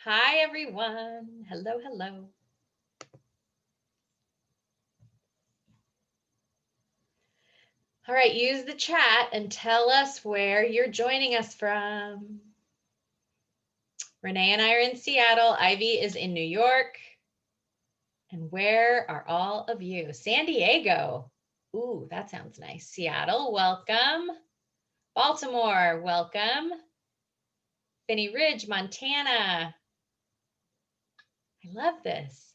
Hi, everyone. Hello, hello. All right, use the chat and tell us where you're joining us from. Renee and I are in Seattle. Ivy is in New York. And where are all of you? San Diego. Ooh, that sounds nice. Seattle, welcome. Baltimore, welcome. Finney Ridge, Montana. I love this.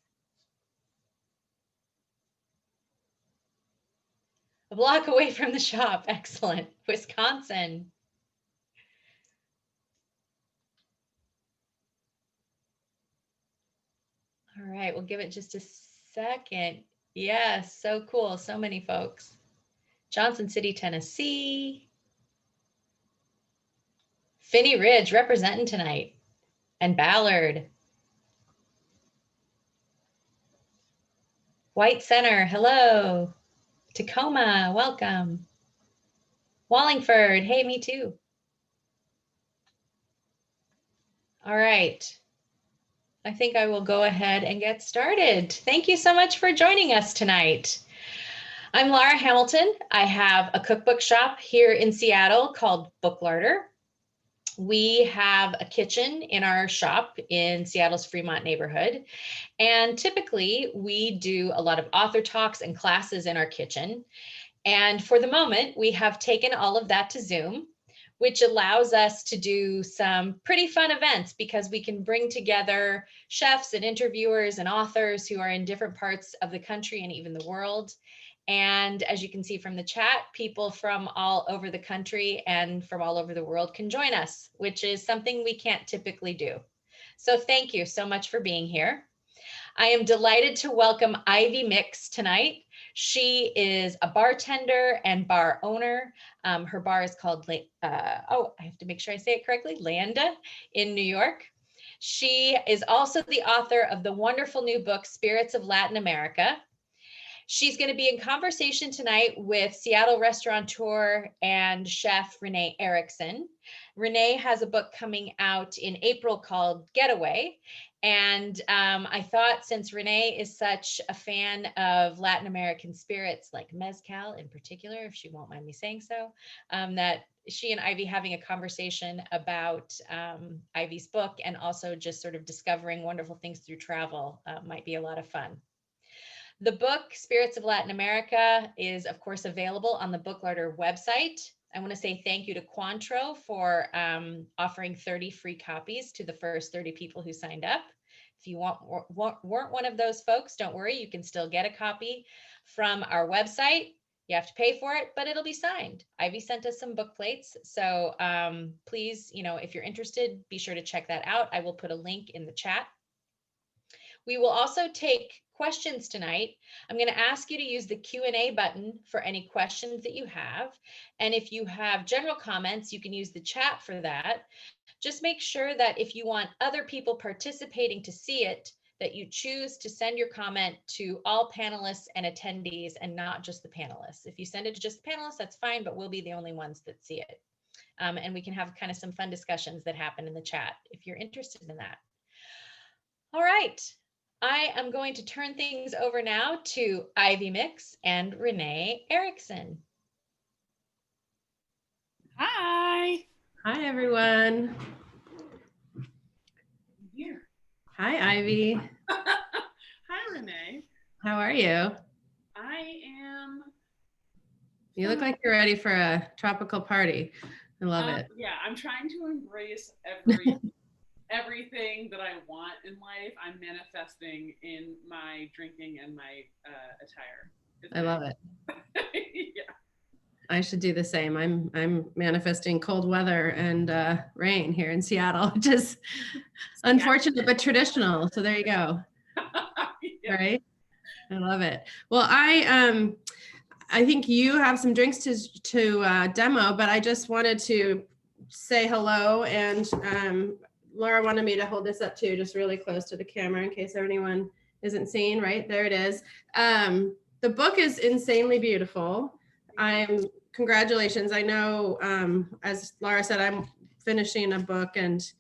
A block away from the shop. Excellent. Wisconsin. All right, we'll give it just a second. Yes, so cool. So many folks. Johnson City, Tennessee. Finney Ridge representing tonight. And Ballard. White Center, hello. Tacoma, welcome. Wallingford, hey, me too. All right. I think I will go ahead and get started. Thank you so much for joining us tonight. I'm Laura Hamilton. I have a cookbook shop here in Seattle called Book Larder. We have a kitchen in our shop in Seattle's Fremont neighborhood. And typically we do a lot of author talks and classes in our kitchen. And for the moment, we have taken all of that to Zoom, which allows us to do some pretty fun events because we can bring together chefs and interviewers and authors who are in different parts of the country and even the world. And as you can see from the chat, people from all over the country and from all over the world can join us, which is something we can't typically do. So thank you so much for being here. I am delighted to welcome Ivy Mix tonight. She is a bartender and bar owner. Her bar is called, I have to make sure I say it correctly, Landa in New York. She is also the author of the wonderful new book, Spirits of Latin America. She's going to be in conversation tonight with Seattle restaurateur and chef Renee Erickson. Renee has a book coming out in April called Getaway. And I thought since Renee is such a fan of Latin American spirits like mezcal in particular, if she won't mind me saying so, that she and Ivy having a conversation about Ivy's book and also just sort of discovering wonderful things through travel might be a lot of fun. The book, Spirits of Latin America, is of course available on the Book Larder website. I want to say thank you to Cointreau for offering 30 free copies to the first 30 people who signed up. If you weren't one of those folks, don't worry, you can still get a copy from our website. You have to pay for it, but it'll be signed. Ivy sent us some book plates. So please, if you're interested, be sure to check that out. I will put a link in the chat. We will also take questions tonight. I'm going to ask you to use the Q&A button for any questions that you have. And if you have general comments, you can use the chat for that. Just make sure that if you want other people participating to see it, that you choose to send your comment to all panelists and attendees and not just the panelists. If you send it to just the panelists, that's fine, but we'll be the only ones that see it. And we can have kind of some fun discussions that happen in the chat if you're interested in that. All right. I am going to turn things over now to Ivy Mix and Renee Erickson. Hi. Hi, everyone. Here. Hi, Ivy. Hi, Renee. How are you? I am. You look like you're ready for a tropical party. I love it. Yeah, I'm trying to embrace everything that I want in life. I'm manifesting in my drinking and my attire. I love it. Yeah. I should do the same. I'm manifesting cold weather and rain here in Seattle, which is unfortunate but traditional. So there you go. Yeah. Right? I love it. Well, I think you have some drinks to demo, but I just wanted to say hello, and Laura wanted me to hold this up too, just really close to the camera in case anyone isn't seeing. Right there it is. The book is insanely beautiful. Congratulations. I know, as Laura said, I'm finishing a book, and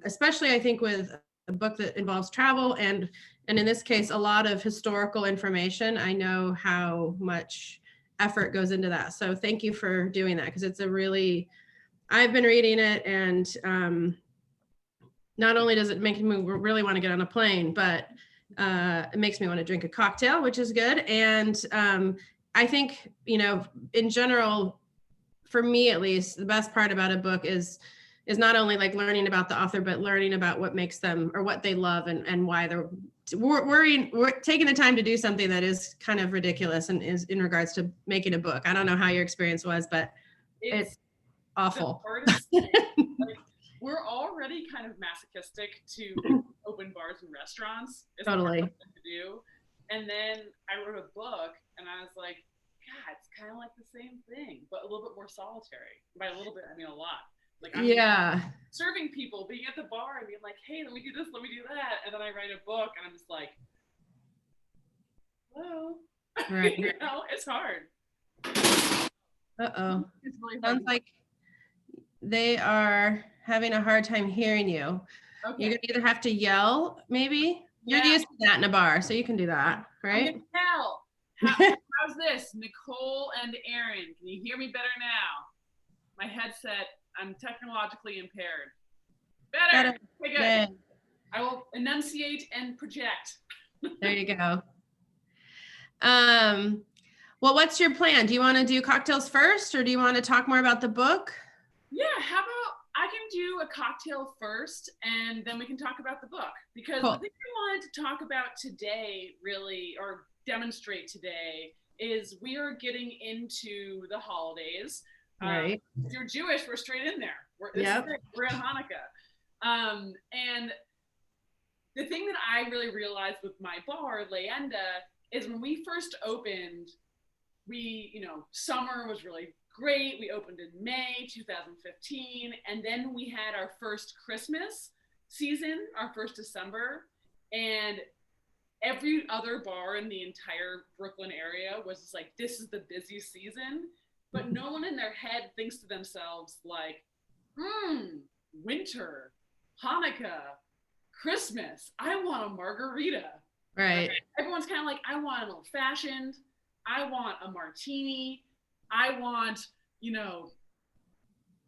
especially I think with a book that involves travel and in this case, a lot of historical information. I know how much effort goes into that. So thank you for doing that, because it's a really, I've been reading it, and not only does it make me really want to get on a plane, but it makes me want to drink a cocktail, which is good. And I think, in general, for me at least, the best part about a book is not only like learning about the author, but learning about what makes them, or what they love, and why we're taking the time to do something that is kind of ridiculous and is in regards to making a book. I don't know how your experience was, but it's awful. Like, we're already kind of masochistic to open bars and restaurants. It's totally hard to do. And then I wrote a book, and I was like, God, it's kind of like the same thing, but a little bit more solitary. By a little bit, I mean a lot. Like, I'm serving people, being at the bar and being like, hey, let me do this, let me do that. And then I write a book, and I'm just like, hello. Right. It's hard. Uh-oh. It's really hard. Sounds like they are having a hard time hearing you. Okay. You're gonna either have to yell, maybe. You're used to that in a bar, so you can do that, right? Hell, how's this? Nicole and Aaron, can you hear me better now? My headset, I'm technologically impaired. Better. Okay, good. I will enunciate and project. There you go. Well, what's your plan? Do you want to do cocktails first, or do you want to talk more about the book? Yeah, how about I can do a cocktail first, and then we can talk about the book. Because the thing I wanted to talk about today, really, or demonstrate today, is we are getting into the holidays. Right. If you're Jewish, we're straight in there. We're in Hanukkah. And the thing that I really realized with my bar, Leyenda, is when we first opened, summer was really great. We opened in May 2015, and then we had our first Christmas season, our first December, and every other bar in the entire Brooklyn area was just like, this is the busy season, but no one in their head thinks to themselves like, winter, Hanukkah, Christmas, I want a margarita. Right. Everyone's kind of like, I want an old fashioned, I want a martini, I want,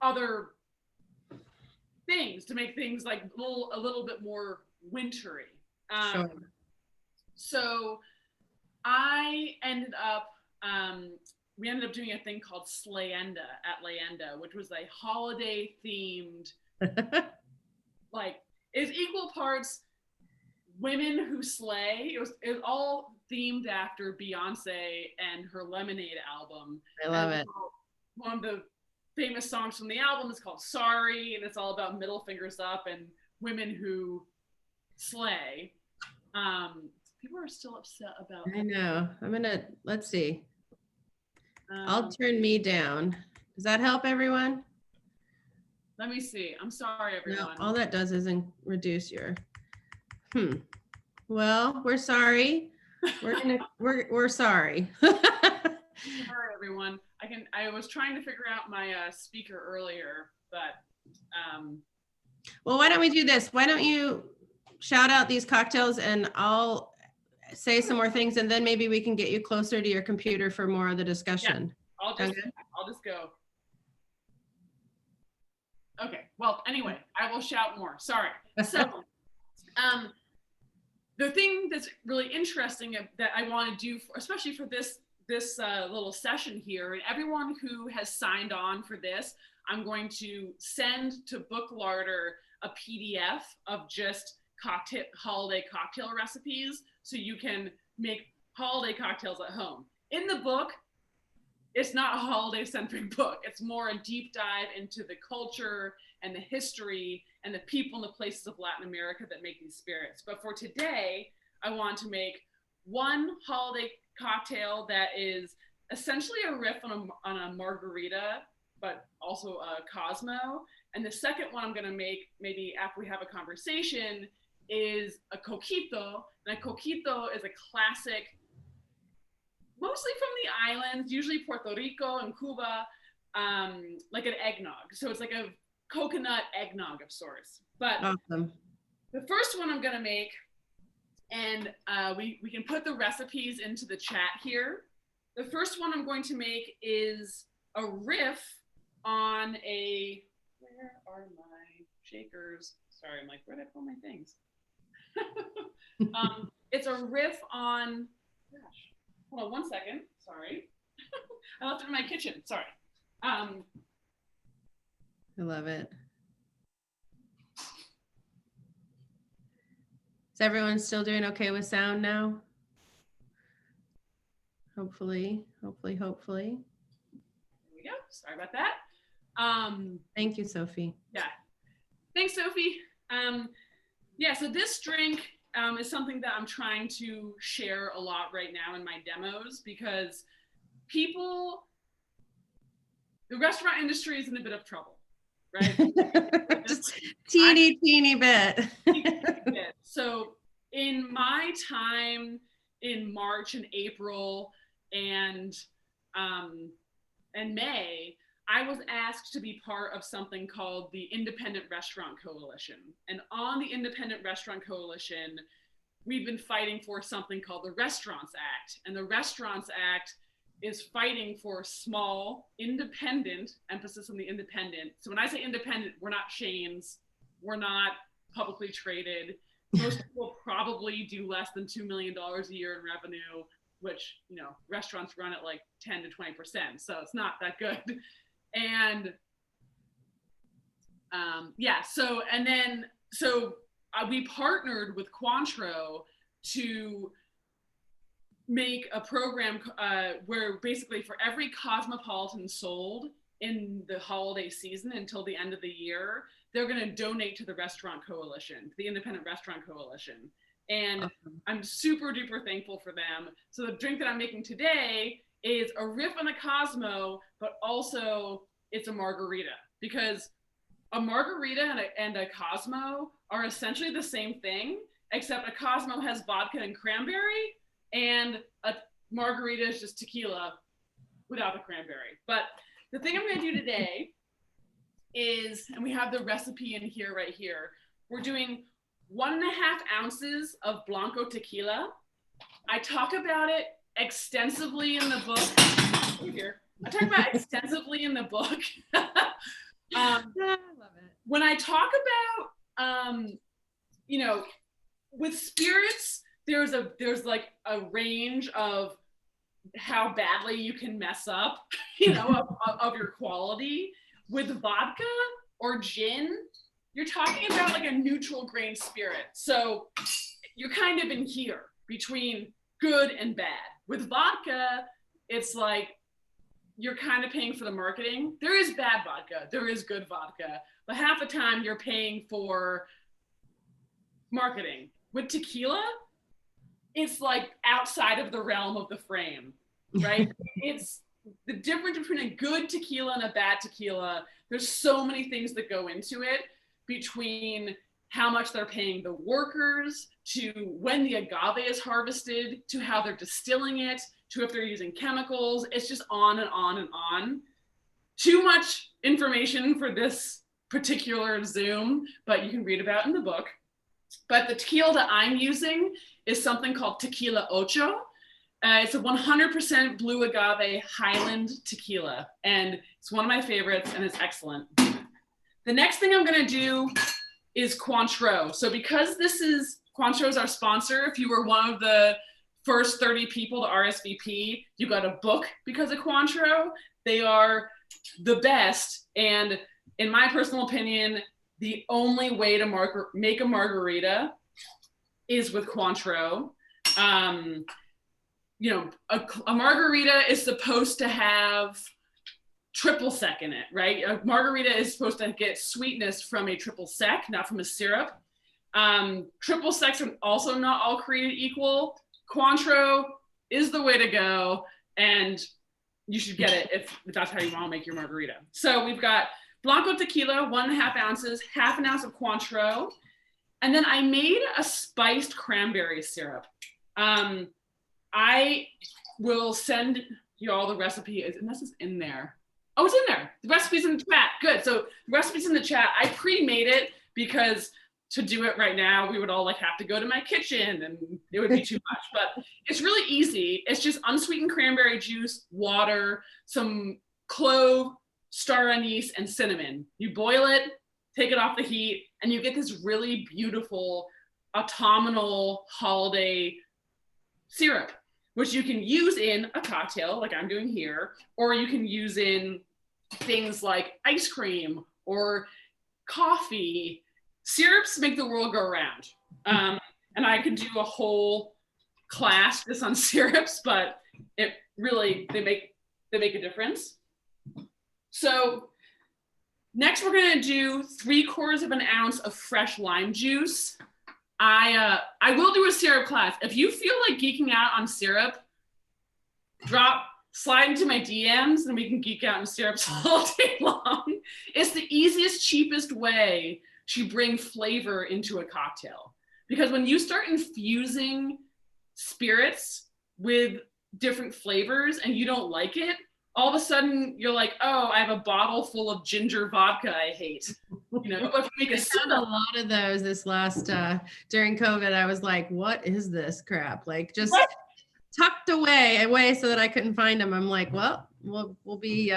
other things to make things like a little bit more wintry. Sure. So I ended up, we ended up doing a thing called Slayenda at Leyenda, which was a holiday themed, like, is equal parts women who slay. It was all themed after Beyonce and her Lemonade album. I love it. One of the famous songs from the album is called Sorry, and it's all about middle fingers up and women who slay. People are still upset about I know. Let's see. I'll turn me down. Does that help everyone? Let me see. I'm sorry, everyone. No, all that does is reduce your, Well, we're sorry. We're sorry. Sorry, everyone. I was trying to figure out my speaker earlier, but well, why don't we do this? Why don't you shout out these cocktails, and I'll say some more things, and then maybe we can get you closer to your computer for more of the discussion. Yeah, I'll just go. Okay. Well, anyway, I will shout more. Sorry. So, the thing that's really interesting that I want to do, especially for this little session here, and everyone who has signed on for this, I'm going to send to Booklarder a PDF of just holiday cocktail recipes, so you can make holiday cocktails at home. In the book, it's not a holiday-centric book. It's more a deep dive into the culture and the history and the people and the places of Latin America that make these spirits. But for today, I want to make one holiday cocktail that is essentially a riff on a margarita, but also a Cosmo. And the second one I'm going to make, maybe after we have a conversation, is a Coquito. And a Coquito is a classic, mostly from the islands, usually Puerto Rico and Cuba, like an eggnog. So it's like coconut eggnog of sorts. But Awesome. the first one I'm gonna make, and we can put the recipes into the chat here. The first one I'm going to make is a riff on a, where are my shakers? Sorry, I'm like, where did I put my things? It's a riff on, gosh, hold on one second, sorry. I left it in my kitchen, sorry. I love it. Is everyone still doing okay with sound now? Hopefully. There we go, sorry about that. Thank you, Sophie. Yeah, thanks, Sophie. Yeah, so this drink is something that I'm trying to share a lot right now in my demos, because the restaurant industry is in a bit of trouble, right? Just teeny bit. So in my time in March and April and May, I was asked to be part of something called the Independent Restaurant Coalition. And on the Independent Restaurant Coalition, we've been fighting for something called the Restaurants Act. And the Restaurants Act is fighting for small, independent, emphasis on the independent. So when I say independent, we're not chains, we're not publicly traded. Most people probably do less than $2 million a year in revenue, which, you know, restaurants run at like 10 to 20%. So it's not that good. And yeah, so we partnered with Cointreau to make a program where basically for every Cosmopolitan sold in the holiday season until the end of the year, they're going to donate to the Restaurant Coalition, the Independent Restaurant Coalition. And awesome. I'm super duper thankful for them. So the drink that I'm making today is a riff on a Cosmo, but also it's a margarita, because a margarita and a Cosmo are essentially the same thing, except a Cosmo has vodka and cranberry, and a margarita is just tequila without the cranberry. But the thing I'm going to do today is, and we have the recipe in here right here, we're doing 1.5 ounces of Blanco tequila. I talk about it extensively in the book. Here. I talk about it extensively in the book. I love it. When I talk about, you know, with spirits, there's like a range of how badly you can mess up, you know, of your quality. With vodka or gin, you're talking about like a neutral grain spirit. So you're kind of in here between good and bad. With vodka, it's like you're kind of paying for the marketing. There is bad vodka, there is good vodka, but half the time you're paying for marketing. With tequila, it's like outside of the realm of the frame, right? It's the difference between a good tequila and a bad tequila. There's so many things that go into it, between how much they're paying the workers, to when the agave is harvested, to how they're distilling it, to if they're using chemicals. It's just on and on and on. Too much information for this particular Zoom, but you can read about in the book. But the tequila that I'm using is something called Tequila Ocho. It's a 100% blue agave Highland tequila, and it's one of my favorites, and it's excellent. The next thing I'm gonna do is Cointreau. So because Cointreau is our sponsor, if you were one of the first 30 people to RSVP, you got a book because of Cointreau. They are the best, and in my personal opinion, the only way to make a margarita is with Cointreau. You know, a margarita is supposed to have triple sec in it, right? A margarita is supposed to get sweetness from a triple sec, not from a syrup. Triple secs are also not all created equal. Cointreau is the way to go, and you should get it if that's how you want to make your margarita. So we've got Blanco tequila, 1.5 ounces, half an ounce of Cointreau, and then I made a spiced cranberry syrup. I will send you all the recipe, and this is in there. Oh, it's in there. The recipe's in the chat. Good. So the recipe's in the chat. I pre-made it because to do it right now, we would all like have to go to my kitchen and it would be too much, but it's really easy. It's just unsweetened cranberry juice, water, some clove, star anise, and cinnamon. You boil it, take it off the heat, and you get this really beautiful autumnal holiday syrup, which you can use in a cocktail like I'm doing here, or you can use in things like ice cream or coffee. Syrups make the world go around. And I could do a whole class just on syrups, but it really, they make a difference. So next we're gonna do 3/4 of an ounce of fresh lime juice. I will do a syrup class. If you feel like geeking out on syrup, slide into my DMs and we can geek out on syrups all day long. It's the easiest, cheapest way to bring flavor into a cocktail. Because when you start infusing spirits with different flavors and you don't like it, all of a sudden you're like, oh, I have a bottle full of ginger vodka I hate. You know, if you make a lot of those this last during COVID. I was like, what is this crap? Like just tucked away so that I couldn't find them. I'm like, well, we'll be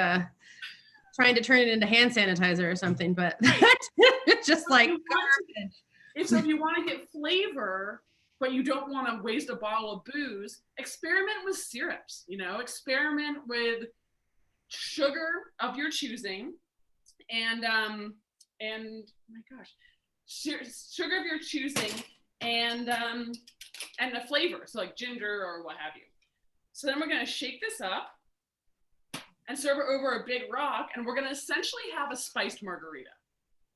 trying to turn it into hand sanitizer or something, but it's just like garbage. If you want to get flavor, but you don't want to waste a bottle of booze, experiment with syrups, you know, experiment with sugar of your choosing and oh my gosh, sugar of your choosing and the flavor, so like ginger or what have you. So then we're going to shake this up and serve it over a big rock, and we're going to essentially have a spiced margarita.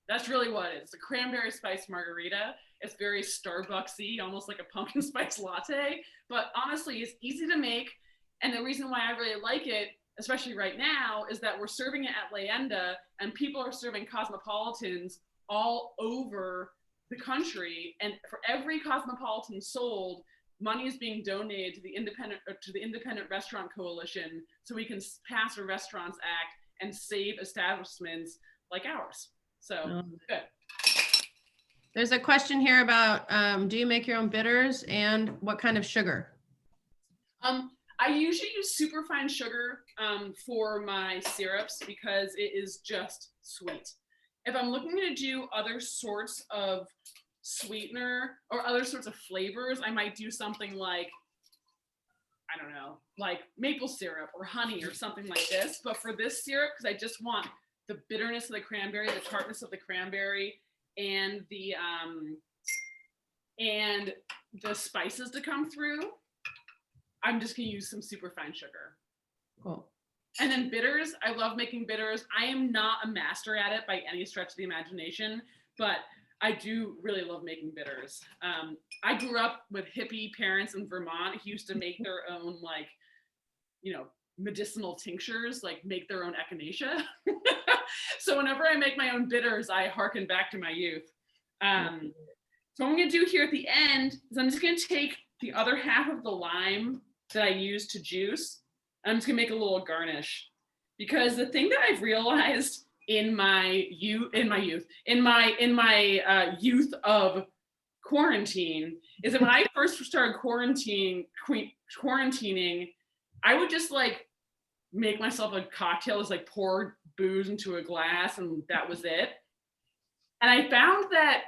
That's really what it is. It's a cranberry spiced margarita. It's very Starbucksy, almost like a pumpkin spice latte, but honestly, it's easy to make. And the reason why I really like it, especially right now, is that we're serving it at Leyenda, and people are serving cosmopolitans all over the country. And for every cosmopolitan sold, money is being donated to the Independent Restaurant Coalition, so we can pass a Restaurants Act and save establishments like ours. So good. There's a question here about, do you make your own bitters and what kind of sugar? I usually use superfine sugar for my syrups because it is just sweet. If I'm looking to do other sorts of sweetener or other sorts of flavors, I might do something like, I don't know, like maple syrup or honey or something like this. But for this syrup, because I just want the bitterness of the cranberry, the tartness of the cranberry, and the spices to come through, I'm just gonna use some superfine sugar. Cool. And then bitters, I love making bitters. I am not a master at it by any stretch of the imagination, but I do really love making bitters. I grew up with hippie parents in Vermont who used to make their own, like, you know, medicinal tinctures, like make their own echinacea. So whenever I make my own bitters, I hearken back to my youth. So what I'm gonna do here at the end is I'm just gonna take the other half of the lime that I used to juice. I'm just gonna make a little garnish, because the thing that I've realized in my youth of quarantine is that when I first started quarantining, I would just like make myself a cocktail, just like pour booze into a glass and that was it. And I found that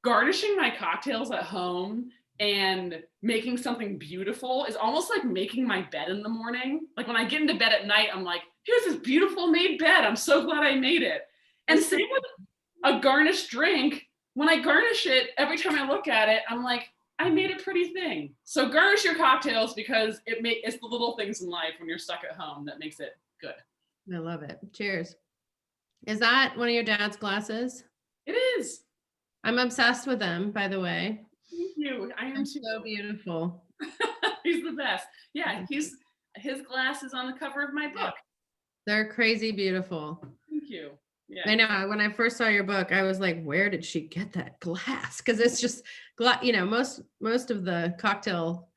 garnishing my cocktails at home and making something beautiful is almost like making my bed in the morning. Like when I get into bed at night, I'm like, here's this beautiful made bed. I'm so glad I made it. And same with a garnished drink. When I garnish it, every time I look at it, I'm like, I made a pretty thing. So garnish your cocktails because it's the little things in life when you're stuck at home that makes it good. I love it. Cheers. Is that one of your dad's glasses? It is. I'm obsessed with them, by the way. Thank you. I am too. So beautiful. He's the best. Yeah, his glass is on the cover of my book. They're crazy beautiful. Thank you. Yeah. I know. When I first saw your book, I was like, where did she get that glass? Because it's just, you know, most of the cocktail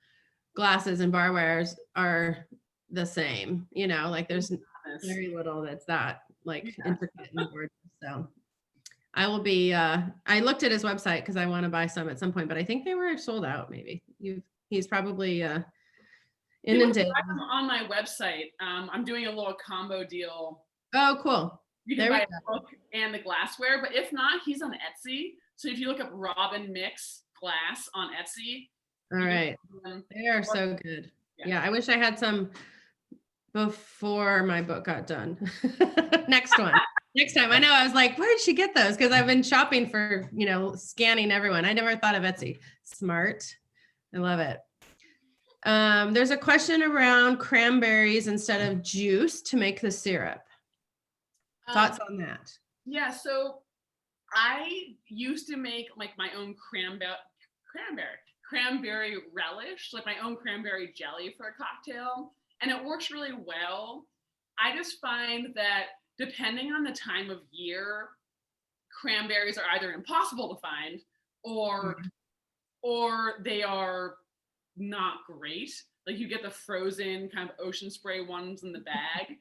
glasses and barwares are the same, you know, like there's very little that's that like intricate and gorgeous. So I will be, I looked at his website because I want to buy some at some point, but I think they were sold out maybe. He's probably inundated. On my website, I'm doing a little combo deal. Oh, cool. You can buy a book and the glassware, but if not, he's on Etsy. So if you look up Robin Mix Glass on Etsy. All right. They are so good. Yeah, I wish I had some before my book got done. Next one. Next time. I know, I was like, where did she get those? Because I've been shopping for, scanning everyone. I never thought of Etsy. Smart. I love it. There's a question around cranberries instead of juice to make the syrup. Thoughts on that? Yeah, so I used to make like my own cranberry relish, like my own cranberry jelly for a cocktail, and it works really well. I just find that depending on the time of year, cranberries are either impossible to find or they are not great. Like you get the frozen kind of ocean spray ones in the bag.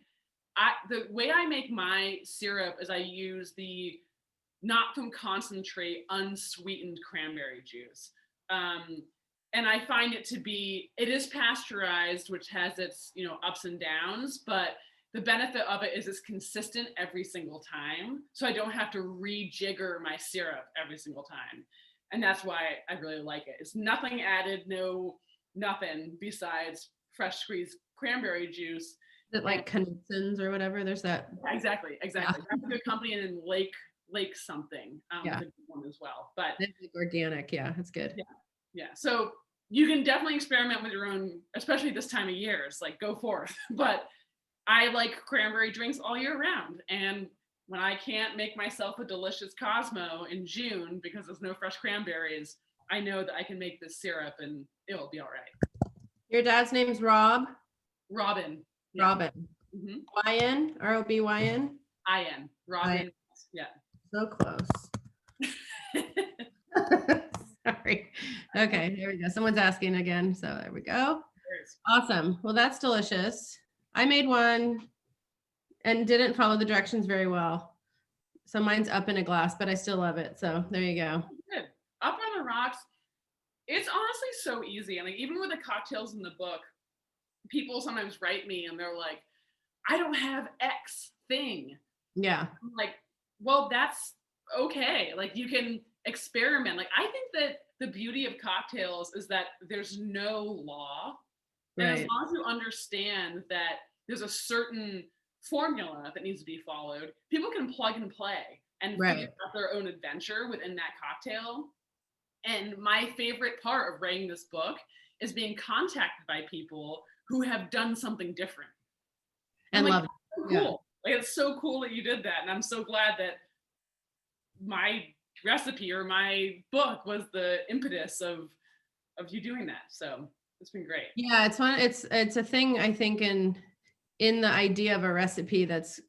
The way I make my syrup is I use the not from concentrate, unsweetened cranberry juice. And I find it is pasteurized, which has its, ups and downs, but the benefit of it is it's consistent every single time. So I don't have to rejigger my syrup every single time. And that's why I really like it. It's nothing added, nothing besides fresh squeezed cranberry juice. Is it like Connections or whatever? There's that. Exactly. Yeah. That's a good company, and then Lake something. Is a good one as well. But it's like organic, it's good. Yeah. So you can definitely experiment with your own, especially this time of year. It's like go forth. But I like cranberry drinks all year round, and when I can't make myself a delicious Cosmo in June because there's no fresh cranberries, I know that I can make this syrup and it'll be all right. Your dad's name's Rob? Robin. Yeah. Robin. Mm-hmm. Y-N? R-O-B-Y-N? I-N. Robin. I-N. Yeah. So close. Sorry. Okay, there we go. Someone's asking again. So there we go. Awesome. Well, that's delicious. I made one and didn't follow the directions very well. So mine's up in a glass, but I still love it. So there you go. Good. Up on the rocks. It's honestly so easy. I mean, even with the cocktails in the book, people sometimes write me and they're like, I don't have X thing. Yeah. I'm like, well, that's okay. Like you can experiment. Like I think that the beauty of cocktails is that there's no law. And as long as you understand that there's a certain formula that needs to be followed, people can plug and play and figure out their own adventure within that cocktail. And my favorite part of writing this book is being contacted by people who have done something different. And love it. So cool. Like it's so cool that you did that. And I'm so glad that my recipe or my book was the impetus of you doing that. So it's been great. Yeah, it's a thing I think in the idea of a recipe that's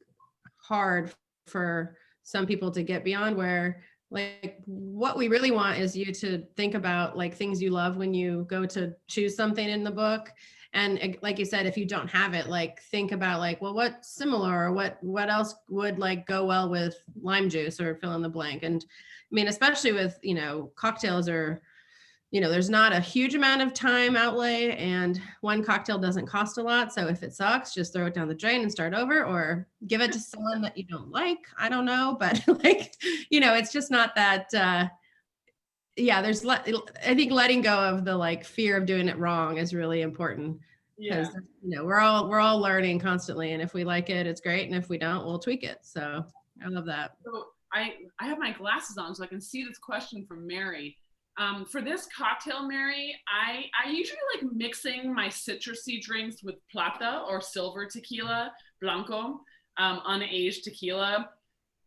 hard for some people to get beyond, where like what we really want is you to think about like things you love when you go to choose something in the book. And like you said, if you don't have it, like think about like, well, what's similar or what else would like go well with lime juice or fill in the blank. And I mean, especially with, cocktails are, there's not a huge amount of time outlay and one cocktail doesn't cost a lot. So if it sucks, just throw it down the drain and start over or give it to someone that you don't like. I don't know, but like, it's just not that, I think letting go of the like fear of doing it wrong is really important because, we're all learning constantly. And if we like it, it's great. And if we don't, we'll tweak it. So I love that. So I have my glasses on so I can see this question from Mary. For this cocktail, Mary, I usually like mixing my citrusy drinks with plata or silver tequila, blanco, unaged tequila,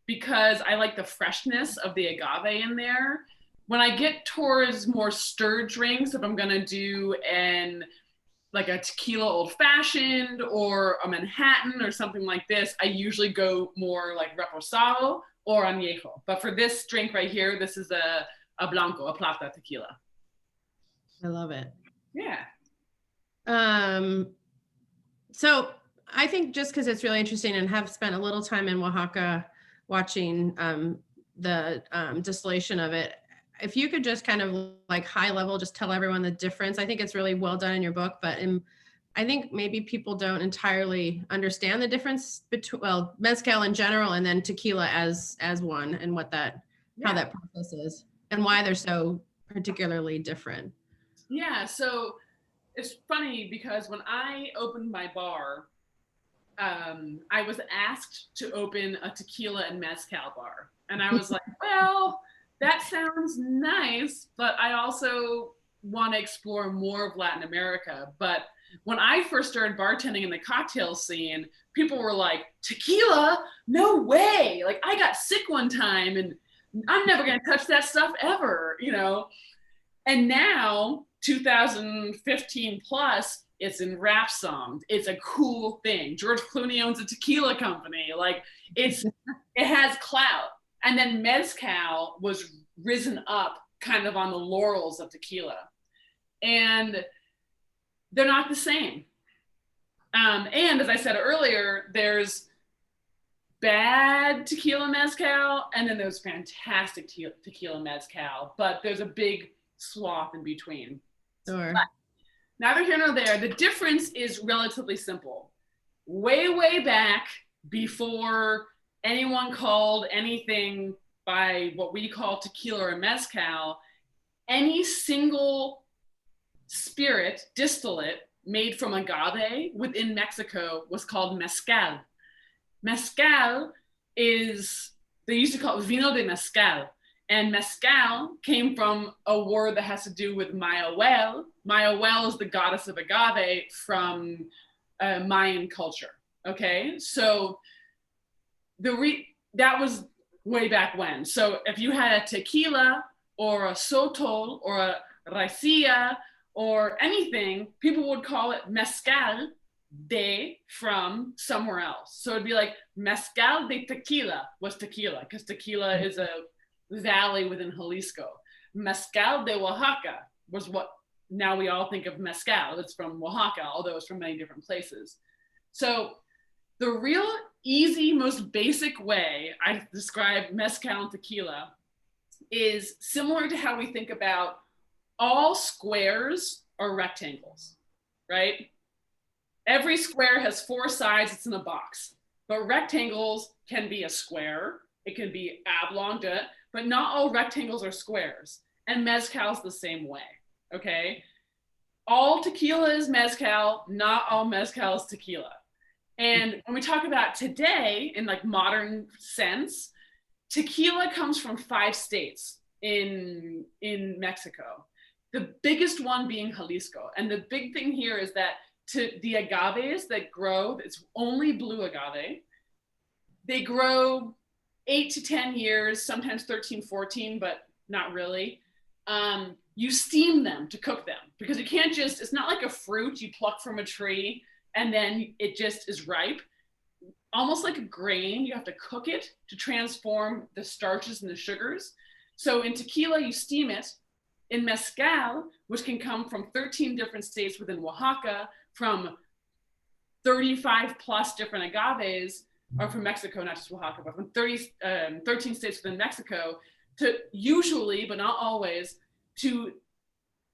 because I like the freshness of the agave in there. When I get towards more stirred drinks, if I'm gonna do like a tequila old fashioned or a Manhattan or something like this, I usually go more like reposado or añejo. But for this drink right here, this is a blanco, a plata tequila. I love it. Yeah. So I think just because it's really interesting and have spent a little time in Oaxaca watching the distillation of it, if you could just kind of like high level, just tell everyone the difference. I think it's really well done in your book, but I think maybe people don't entirely understand the difference between, well, mezcal in general and then tequila as one, and what that, how that process is and why they're so particularly different. Yeah, so it's funny because when I opened my bar, I was asked to open a tequila and mezcal bar. And I was like, well, that sounds nice, but I also want to explore more of Latin America. But when I first started bartending in the cocktail scene, people were like, tequila? No way. Like, I got sick one time and I'm never going to touch that stuff ever, you know? And now, 2015 plus, it's in rap songs. It's a cool thing. George Clooney owns a tequila company. Like, it has clout. And then mezcal was risen up kind of on the laurels of tequila. And they're not the same. And as I said earlier, there's bad tequila mezcal, and then there's fantastic tequila mezcal, but there's a big swath in between. Sure. But neither here nor there. The difference is relatively simple. Way, way back, before anyone called anything by what we call tequila or mezcal, any single spirit, distillate, made from agave within Mexico was called mezcal. Mezcal is, they used to call it vino de mezcal. And mezcal came from a word that has to do with Mayahuel. Mayahuel is the goddess of agave from Mayan culture. Okay, so that was way back when. So if you had a tequila or a sotol or a raicilla or anything, people would call it mezcal de from somewhere else. So it'd be like mezcal de tequila was tequila, because tequila is a valley within Jalisco. Mezcal de Oaxaca was what now we all think of mezcal. It's from Oaxaca, although it's from many different places. So the real easy, most basic way I describe mezcal and tequila is similar to how we think about all squares or rectangles, right? Every square has 4 sides, it's in a box, but rectangles can be a square, it can be oblong, but not all rectangles are squares. And mezcal's the same way, okay? All tequila is mezcal, not all mezcal is tequila. And when we talk about today in like modern sense, tequila comes from 5 states in Mexico. The biggest one being Jalisco. And the big thing here is that to the agaves that grow, it's only blue agave. They grow 8 to 10 years, sometimes 13, 14, but not really. You steam them to cook them, because you can't just, it's not like a fruit you pluck from a tree and then it just is ripe. Almost like a grain, you have to cook it to transform the starches and the sugars. So in tequila, you steam it. In mezcal, which can come from 13 different states within Oaxaca, from 35 plus different agaves, or from Mexico, not just Oaxaca, but from 13 states within Mexico, to usually, but not always, to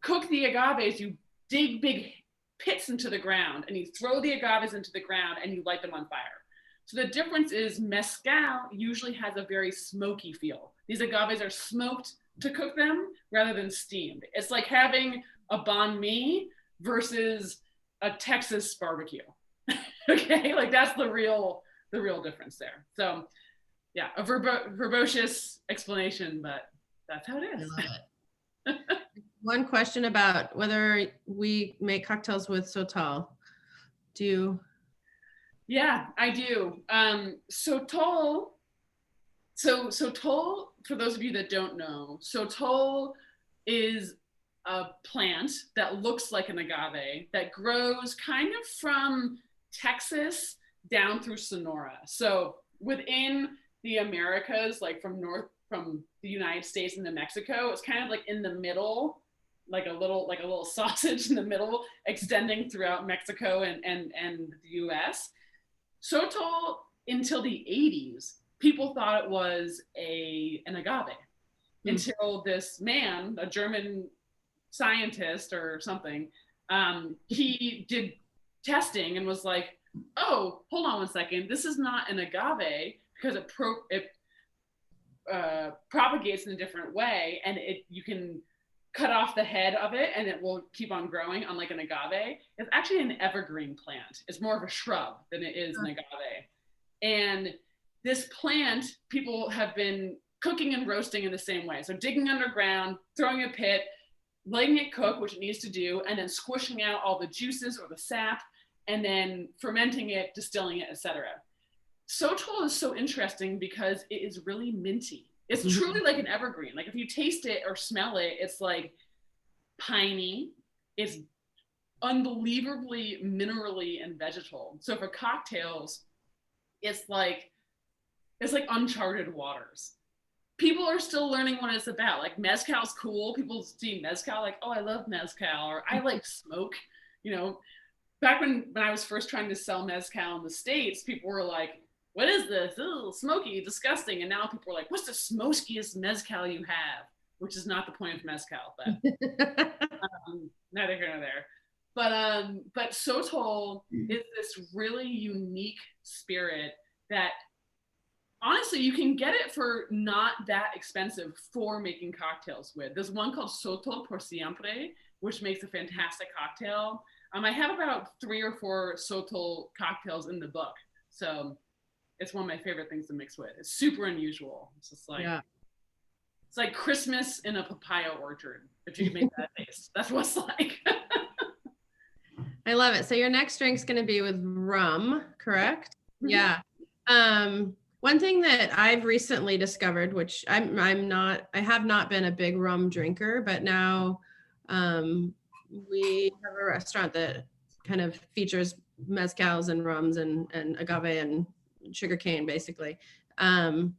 cook the agaves, you dig big pits into the ground and you throw the agaves into the ground and you light them on fire. So the difference is mezcal usually has a very smoky feel. These agaves are smoked to cook them rather than steamed. It's like having a banh mi versus a Texas barbecue. Okay, like that's the real difference there. So yeah, a verbose explanation, but that's how it is. I love it. One question about whether we make cocktails with sotol. Do you? Yeah, I do. Sotol, sotol, for those of you that don't know, sotol is a plant that looks like an agave that grows kind of from Texas down through Sonora. So within the Americas, like from the United States into Mexico, it's kind of like in the middle, like a little sausage in the middle, extending throughout Mexico and the US. Sotol, until the 80s, people thought it was an agave. Until this man, a German scientist or something, he did testing and was like, oh, hold on one second, this is not an agave because it propagates in a different way, and you can cut off the head of it and it will keep on growing, unlike an agave. It's actually an evergreen plant. It's more of a shrub than it is an agave. And this plant, people have been cooking and roasting in the same way. So digging underground, throwing a pit, letting it cook, which it needs to do, and then squishing out all the juices or the sap, and then fermenting it, distilling it, etc. Sotol is so interesting because it is really minty. It's truly like an evergreen. Like if you taste it or smell it, it's like piney. It's unbelievably minerally and vegetal. So for cocktails, it's like uncharted waters. People are still learning what it's about. Like mezcal's cool. People see mezcal like, oh, I love mezcal, or I like smoke. You know, back when I was first trying to sell mezcal in the States, people were like, what is this? Ooh, smoky, disgusting. And now people are like, what's the smokiest mezcal you have? Which is not the point of mezcal, but neither here nor there. But Sotol is this really unique spirit that honestly, you can get it for not that expensive for making cocktails with. There's one called Sotol por Siempre, which makes a fantastic cocktail. I have about 3 or 4 Sotol cocktails in the book. So it's one of my favorite things to mix with. It's super unusual. It's just like, it's like Christmas in a papaya orchard, if you can make that taste. That's what it's like. I love it. So your next drink's going to be with rum, correct? Mm-hmm. Yeah. One thing that I've recently discovered, which I have not been a big rum drinker, but now we have a restaurant that kind of features mezcals and rums and agave and sugarcane, basically. Clarin.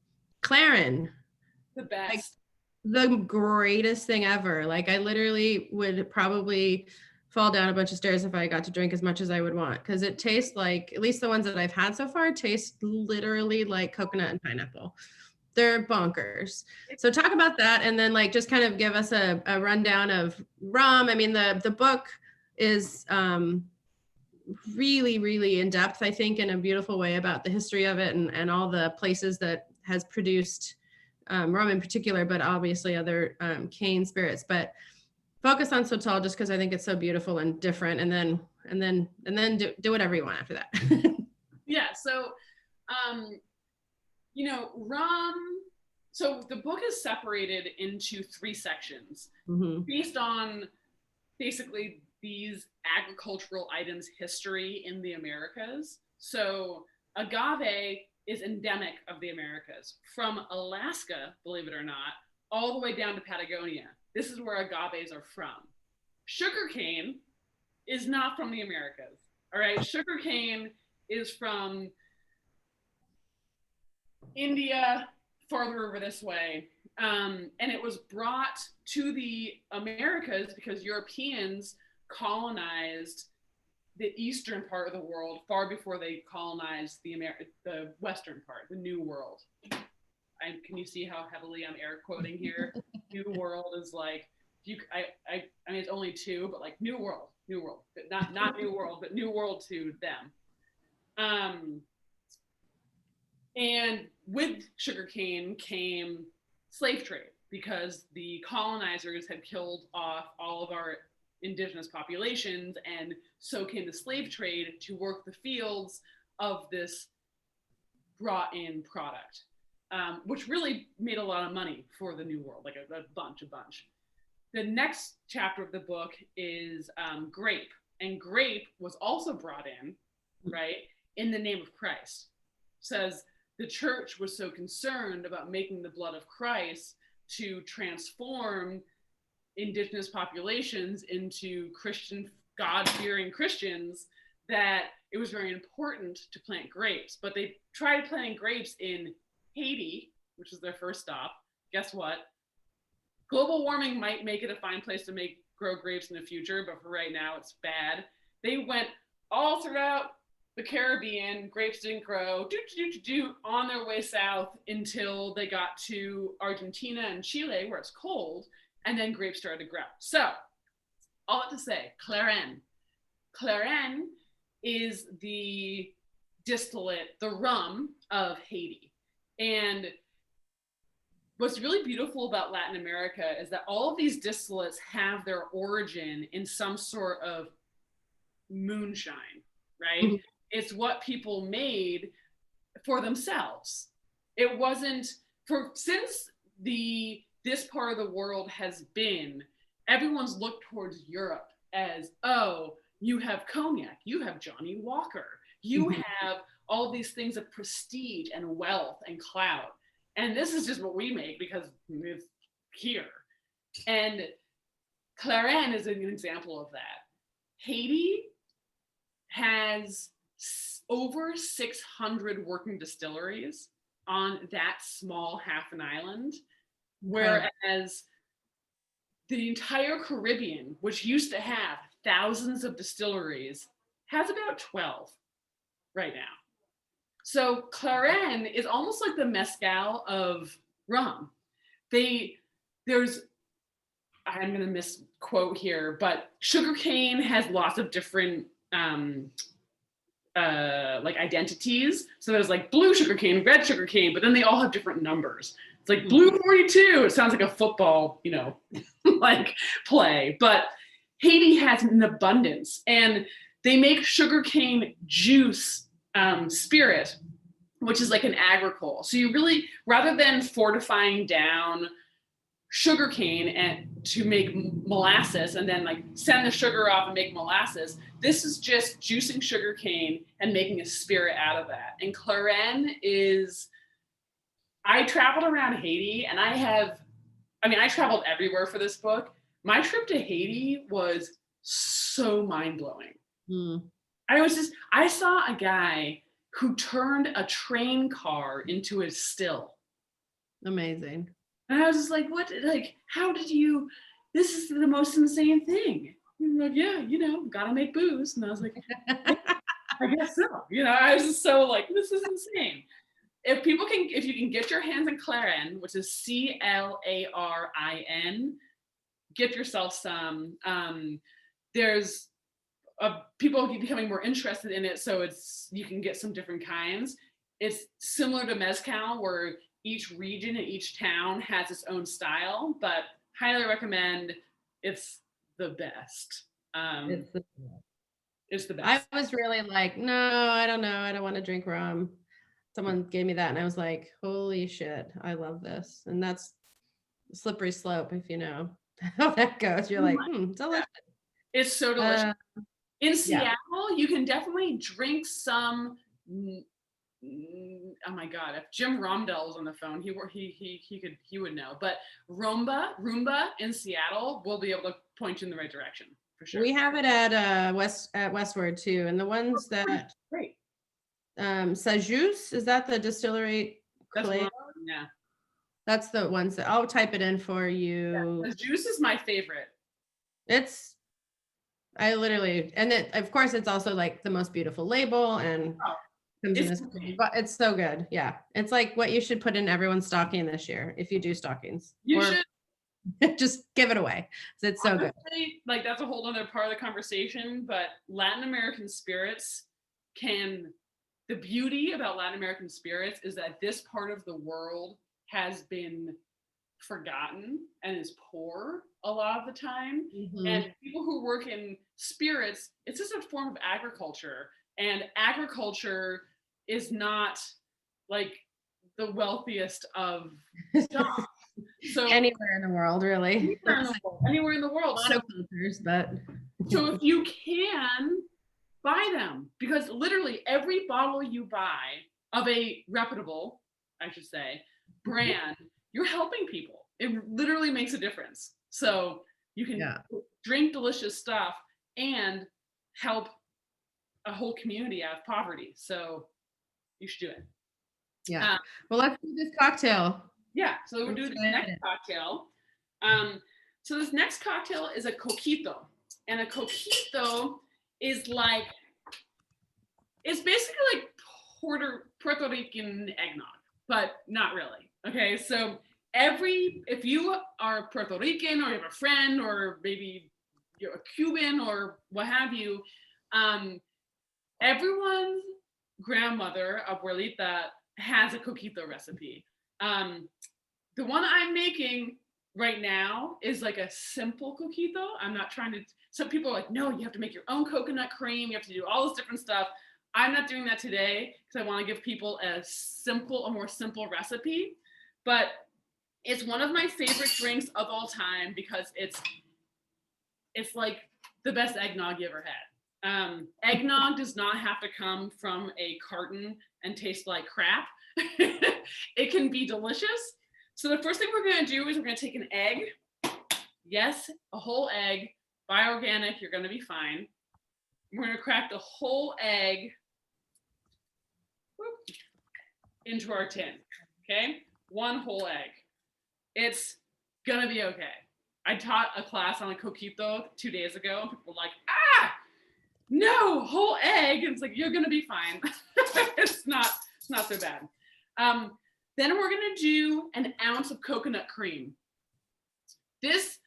The best. Like, the greatest thing ever. Like I literally would probably fall down a bunch of stairs if I got to drink as much as I would want, because it tastes like, at least the ones that I've had so far, taste literally like coconut and pineapple. They're bonkers. So talk about that, and then like just kind of give us a rundown of rum. I mean, the book is really, really in depth, I think, in a beautiful way about the history of it and all the places that has produced rum in particular, but obviously other cane spirits. But focus on Sotol just because I think it's so beautiful and different, and then do whatever you want after that. Yeah. So, rum. So the book is separated into 3 sections based on basically these agricultural items' history in the Americas. So agave is endemic of the Americas, from Alaska, believe it or not, all the way down to Patagonia. This is where agaves are from. Sugarcane is not from the Americas. All right, sugarcane is from India, farther over this way. And it was brought to the Americas because Europeans colonized the eastern part of the world far before they colonized the western part, the New World. Can you see how heavily I'm air quoting here? New World is like, I mean, it's only 2, but like New World, but not New World, but New World to them. And with sugarcane came slave trade, because the colonizers had killed off all of our indigenous populations, and so came the slave trade to work the fields of this brought in product, which really made a lot of money for the New World, like a bunch. The next chapter of the book is grape, and grape was also brought in, right, in the name of Christ. It says the church was so concerned about making the blood of Christ to transform indigenous populations into Christian, God-fearing Christians, that it was very important to plant grapes. But they tried planting grapes in Haiti, which is their first stop. Guess what? Global warming might make it a fine place to grow grapes in the future, but for right now, it's bad. They went all throughout the Caribbean, grapes didn't grow, on their way south until they got to Argentina and Chile, where it's cold, and then grapes started to grow. So, all that to say, Clairen. Clairen is the distillate, the rum of Haiti. And what's really beautiful about Latin America is that all of these distillates have their origin in some sort of moonshine, right? Mm-hmm. It's what people made for themselves. It wasn't since this part of the world has been, everyone's looked towards Europe as, oh, you have cognac, you have Johnny Walker, you have all these things of prestige and wealth and clout. And this is just what we make because it's here. And Clairen is an example of that. Haiti has over 600 working distilleries on that small half an island, whereas the entire Caribbean, which used to have thousands of distilleries, has about 12 right now. So Clairen is almost like the mezcal of rum. I'm going to misquote here, but sugarcane has lots of different like identities. So there's like blue sugarcane, red sugarcane, but then they all have different numbers. It's like blue 42. It sounds like a football, like play. But Haiti has an abundance, and they make sugarcane juice spirit, which is like an agricole. So you really, rather than fortifying down sugarcane and to make molasses and then like send the sugar off and make molasses, this is just juicing sugarcane and making a spirit out of that. And Clairen I traveled around Haiti, and I traveled everywhere for this book. My trip to Haiti was so mind-blowing. I saw a guy who turned a train car into a still. Amazing. And I was just like, how did you, this is the most insane thing. And like, yeah, gotta make booze. And I was like, I guess so. I was just so like, this is insane. If you can get your hands on Clairen, which is Clarin, get yourself some. There's people becoming more interested in it, so you can get some different kinds. It's similar to mezcal, where each region and each town has its own style, but highly recommend. It's the best. It's the best. I was really like, no, I don't know. I don't want to drink rum. Someone gave me that, and I was like, holy shit, I love this. And that's a slippery slope, if you know how that goes. You're like, delicious. It's so delicious. In Seattle, you can definitely drink some. Oh my God! If Jim Romdell was on the phone, he would know. But Roomba in Seattle will be able to point you in the right direction for sure. We have it at Westward too, and the ones that great. Sajus, is that the distillery? That's one, yeah. That's the ones that I'll type it in for you. Yeah, Sajus is my favorite. Of course it's also like the most beautiful label, and it's so good. Yeah. It's like what you should put in everyone's stocking this year. If you do stockings, you should just give it away. It's so good. Like that's a whole other part of the conversation, but Latin American spirits the beauty about Latin American spirits is that this part of the world has been forgotten and is poor a lot of the time. And people who work in spirits, it's just a form of agriculture, and agriculture is not like the wealthiest of stuff. So anywhere in the world, really. Anywhere in the world. So if you can, buy them, because literally every bottle you buy of a reputable, I should say, brand, you're helping people. It literally makes a difference. So you can drink delicious stuff and help a whole community out of poverty. So you should do it. Yeah. Well, let's do this cocktail. Yeah. So we'll do the next cocktail. So this next cocktail is a coquito. And a coquito is like It's basically like Puerto Rican eggnog, but not really. Okay, so if you are Puerto Rican or you have a friend or maybe you're a Cuban or what have you, everyone's grandmother, abuelita, has a coquito recipe. The one I'm making right now is like a simple coquito. I'm not trying to, some people are like, no, you have to make your own coconut cream. You have to do all this different stuff. I'm not doing that today because I want to give people a more simple recipe. But it's one of my favorite drinks of all time because it's like the best eggnog you ever had. Eggnog does not have to come from a carton and taste like crap. It can be delicious. So the first thing we're going to do is we're going to take an egg. Yes, a whole egg. Buy organic, you're going to be fine. We're going to crack the whole egg into our tin. Okay? One whole egg. It's going to be okay. I taught a class on a coquito 2 days ago. And people were like, no, whole egg. And it's like, you're going to be fine. It's not so bad. Then we're going to do an ounce of coconut cream. This,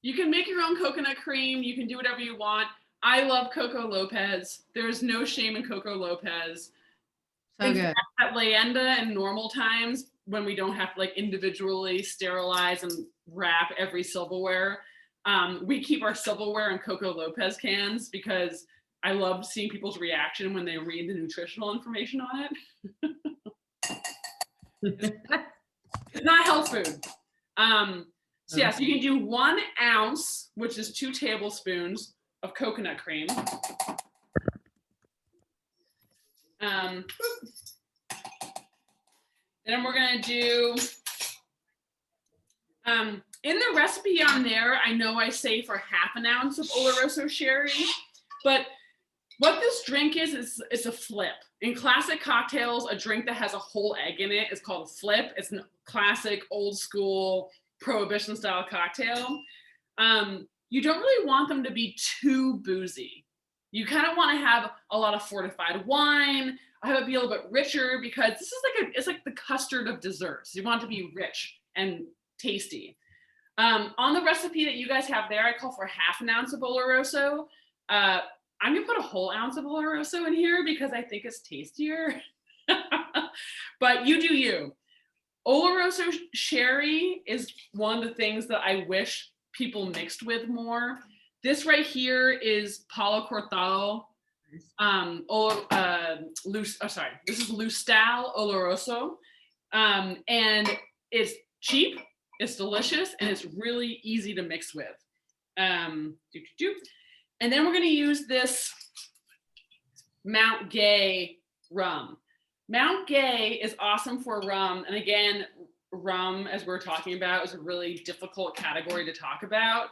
you can make your own coconut cream. You can do whatever you want. I love Coco Lopez. There's no shame in Coco Lopez. So good. At Leyenda in normal times, when we don't have to like individually sterilize and wrap every silverware, we keep our silverware in Coco Lopez cans because I love seeing people's reaction when they read the nutritional information on it. It's not health food. So yeah, so you can do 1 ounce, which is 2 tablespoons of coconut cream. Then we're gonna do, in the recipe on there, I know I say for half an ounce of Oloroso sherry, but what this drink is it's a flip. In classic cocktails, a drink that has a whole egg in it is called a flip. It's a classic, old school, prohibition style cocktail. You don't really want them to be too boozy. You kind of want to have a lot of fortified wine, have it be a little bit richer because this is it's like the custard of desserts. You want it to be rich and tasty. On the recipe that you guys have there, I call for half an ounce of Oloroso. I'm gonna put a whole ounce of Oloroso in here because I think it's tastier. But you do you. Oloroso sherry is one of the things that I wish people mixed with more. This right here is Palo Cortado. This is Lustal Oloroso. And it's cheap, it's delicious, and it's really easy to mix with. And then we're going to use this Mount Gay rum. Mount Gay is awesome for rum. And again, rum, as we're talking about, is a really difficult category to talk about.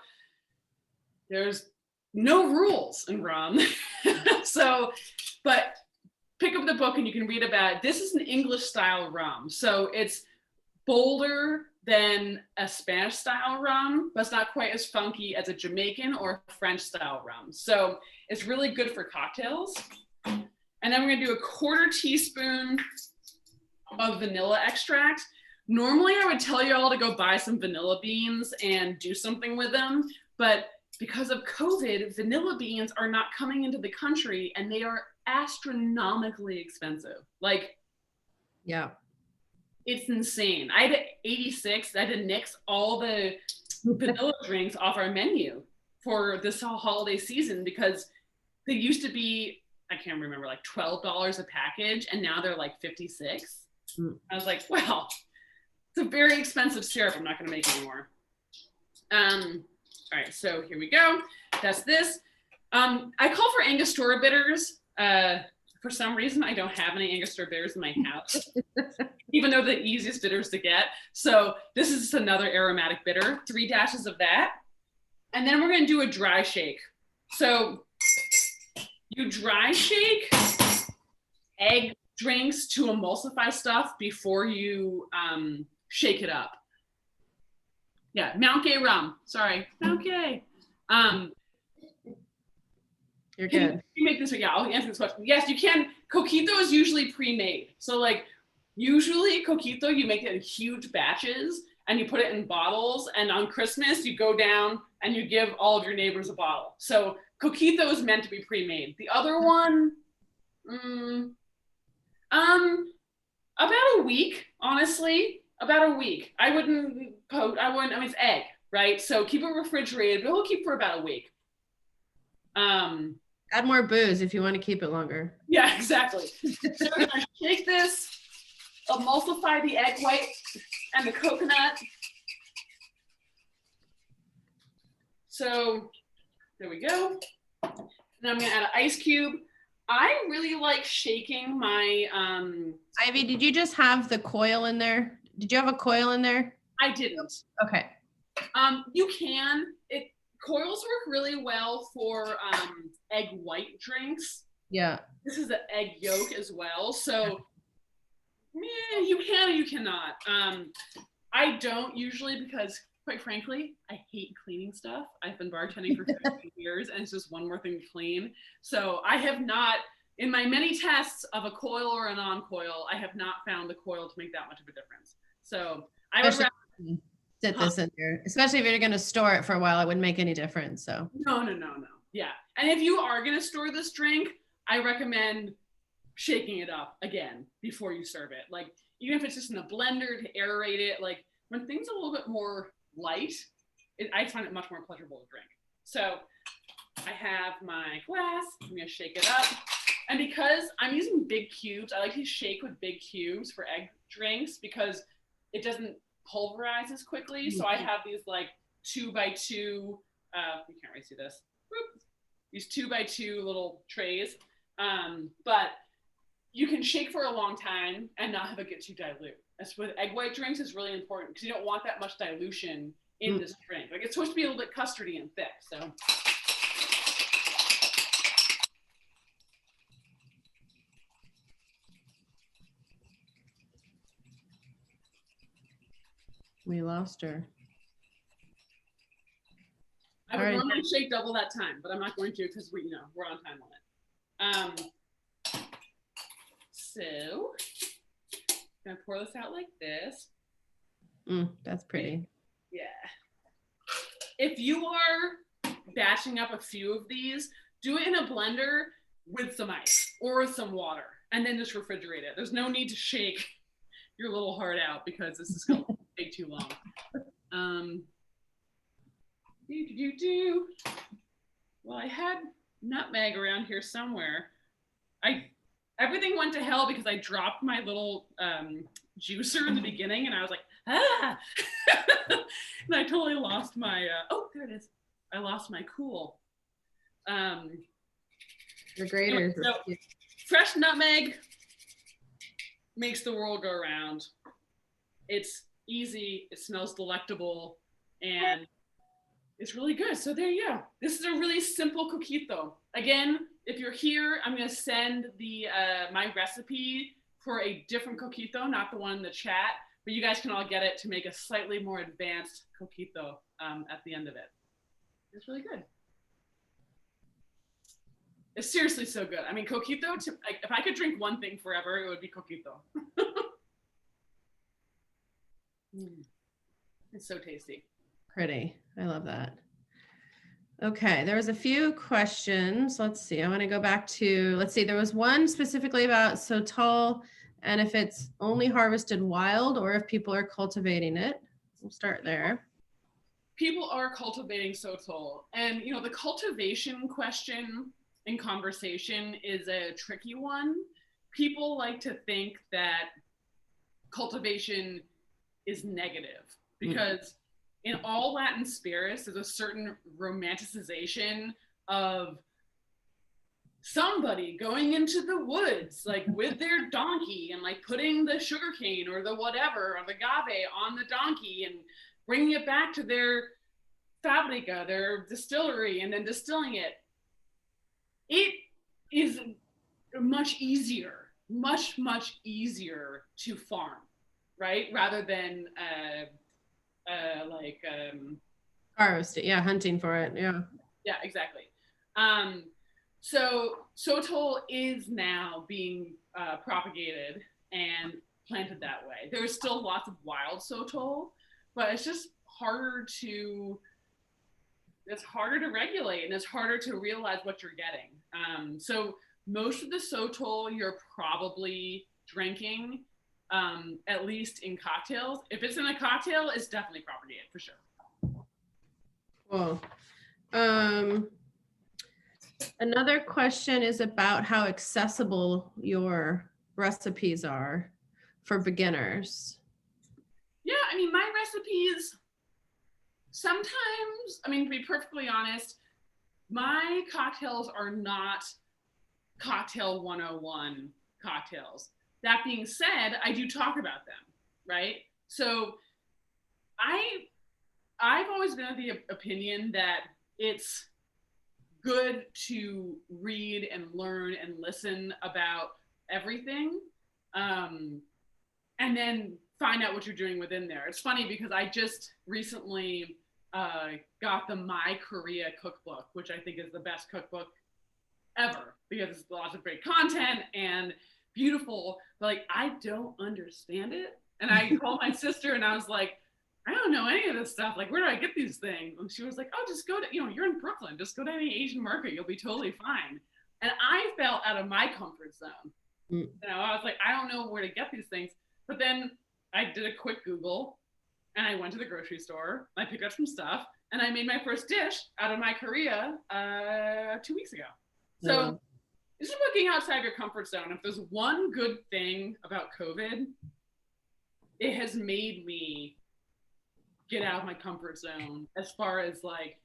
There's no rules in rum. But pick up the book and you can read about it. This is an English style rum. So it's bolder than a Spanish style rum, but it's not quite as funky as a Jamaican or French style rum. So it's really good for cocktails. And then we're gonna do 1/4 teaspoon of vanilla extract. Normally I would tell you all to go buy some vanilla beans and do something with them, but because of COVID, vanilla beans are not coming into the country and they are astronomically expensive. Like, yeah. It's insane. I had 86. I had to nix all the vanilla drinks off our menu for this holiday season because they used to be, I can't remember, like $12 a package, and now they're like 56. I was like, well, it's a very expensive syrup. I'm not going to make anymore. All right, so here we go. That's this. I call for Angostura Bitters. For some reason, I don't have any Angostura Bitters in my house, even though they're the easiest bitters to get. So this is just another aromatic bitter, 3 dashes of that. And then we're gonna do a dry shake. So you dry shake egg drinks to emulsify stuff before you shake it up. Yeah, Mount Gay rum. Sorry, Mount Gay. Yeah, You're good. You make this, yeah, I'll answer this question. Yes, you can. Coquito is usually pre-made. So like usually Coquito, you make it in huge batches and you put it in bottles. And on Christmas, you go down and you give all of your neighbors a bottle. So Coquito is meant to be pre-made. The other one, about a week, honestly, about a week. I mean, it's egg, right? So keep it refrigerated, but it'll keep for about a week. Add more booze if you want to keep it longer. Yeah, exactly. So we're gonna shake this, emulsify the egg white and the coconut. So there we go. And I'm gonna add an ice cube. I really like shaking my Ivy, did you just have the coil in there? Did you have a coil in there? I didn't. Okay. You can. Coils work really well for egg white drinks. Yeah. This is the egg yolk as well. So you can or you cannot. I don't usually because, quite frankly, I hate cleaning stuff. I've been bartending for 15 years and it's just one more thing to clean. So I have not, in my many tests of a coil or a non-coil, I have not found the coil to make that much of a difference. So I would rather sit this in there, especially if you're going to store it for a while. It wouldn't make any difference. So no. Yeah. And if you are going to store this drink, I recommend shaking it up again before you serve it. Like even if it's just in a blender to aerate it, like when things are a little bit more light, I find it much more pleasurable to drink. So I have my glass, I'm going to shake it up. And because I'm using big cubes, I like to shake with big cubes for egg drinks because it doesn't pulverize as quickly. So I have these like 2x2, you can't really see this, these 2x2 little trays. But you can shake for a long time and not have it get too dilute. As with egg white drinks, is really important because you don't want that much dilution in this drink. Like it's supposed to be a little bit custardy and thick. So we lost her. I would normally shake double that time, but I'm not going to because we're on time limit. So I'm gonna pour this out like this. That's pretty. Yeah. If you are batching up a few of these, do it in a blender with some ice or some water, and then just refrigerate it. There's no need to shake your little heart out because this is going to take too long. Well, I had nutmeg around here somewhere. Everything went to hell because I dropped my little juicer in the beginning, and I was like, ah! And I totally lost my, oh, there it is. I lost my cool. The graters. So, fresh nutmeg makes the world go round. It's easy, it smells delectable, and it's really good. So there you go. This is a really simple coquito. Again, if you're here, I'm going to send the my recipe for a different coquito, not the one in the chat, but you guys can all get it to make a slightly more advanced coquito at the end of it. It's really good. It's seriously so good. I mean, coquito, if I could drink one thing forever, it would be coquito. It's so tasty. Pretty. I love that. Okay, there was a few questions. Let's see. I want to go back to, let's see. There was one specifically about Sotol and if it's only harvested wild or if people are cultivating it. We'll start there. People are cultivating Sotol. And, the cultivation question in conversation is a tricky one. People like to think that cultivation is negative because in all Latin spirits, there's a certain romanticization of somebody going into the woods, like with their donkey and like putting the sugarcane or the whatever, or the agave on the donkey and bringing it back to their fabrica, their distillery, and then distilling it. It is much easier to farm, right? Rather than harvest it, yeah, hunting for it, yeah. Yeah, exactly. So Sotol is now being propagated and planted that way. There's still lots of wild Sotol, but it's just harder to regulate, and it's harder to realize what you're getting. So most of the Sotol you're probably drinking, at least in cocktails. If it's in a cocktail, it's definitely propagated for sure. Cool. Another question is about how accessible your recipes are for beginners. Yeah, I mean, my recipes, sometimes, I mean, to be perfectly honest, my cocktails are not cocktail 101 cocktails. That being said, I do talk about them, right? So I've always been of the opinion that it's good to read and learn and listen about everything, and then find out what you're doing within there. It's funny because I just recently got the My Korea cookbook, which I think is the best cookbook ever because it's lots of great content and beautiful, but like I don't understand it. And I called my sister and I was like, I don't know any of this stuff. Like, where do I get these things? And she was like, oh, just go to, you're in Brooklyn. Just go to any Asian market. You'll be totally fine. And I felt out of my comfort zone. I was like, I don't know where to get these things. But then I did a quick Google and I went to the grocery store. I picked up some stuff and I made my first dish out of my Korea 2 weeks ago. So this is looking outside your comfort zone. If there's one good thing about COVID, it has made me get out of my comfort zone as far as like,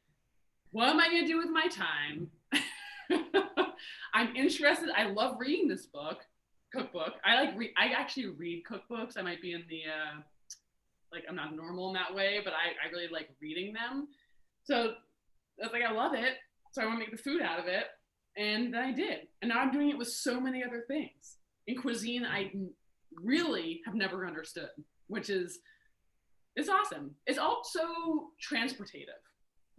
what am I going to do with my time? I'm interested. I love reading this cookbook. I actually read cookbooks. I might be in the, like, I'm not normal in that way, but I really like reading them. So I was like, I love it. So I want to make the food out of it. And then I did. And now I'm doing it with so many other things. In cuisine, I really have never understood, which is, it's awesome. It's also transportative.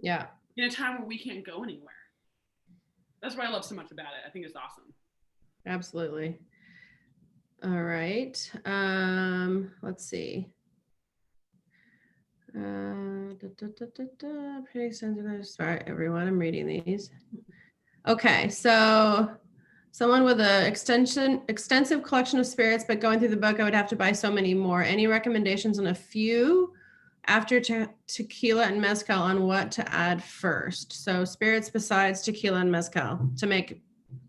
Yeah. In a time where we can't go anywhere. That's what I love so much about it. I think it's awesome. Absolutely. All right. Let's see. Pretty extensive. Sorry, everyone. I'm reading these. Okay, so someone with an extensive collection of spirits, but going through the book, I would have to buy so many more. Any recommendations on a few after tequila and mezcal on what to add first? So spirits besides tequila and mezcal to make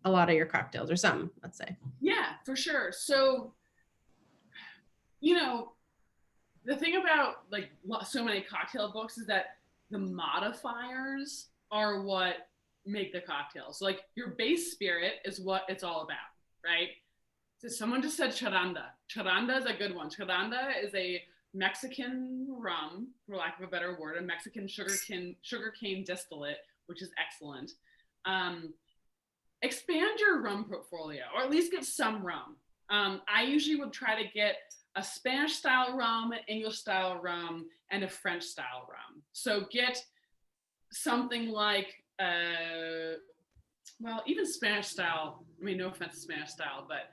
a lot of your cocktails or something, let's say. Yeah, for sure. So, the thing about like so many cocktail books is that the modifiers are what make the cocktail. So like your base spirit is what it's all about, right? So someone just said charanda. Charanda is a good one. Charanda is a Mexican rum, for lack of a better word, a Mexican sugarcane distillate, which is excellent. Expand your rum portfolio, or at least get some rum. I usually would try to get a Spanish style rum, an English style rum, and a French style rum. So get something like, well, even Spanish style, I mean, no offense to Spanish style, but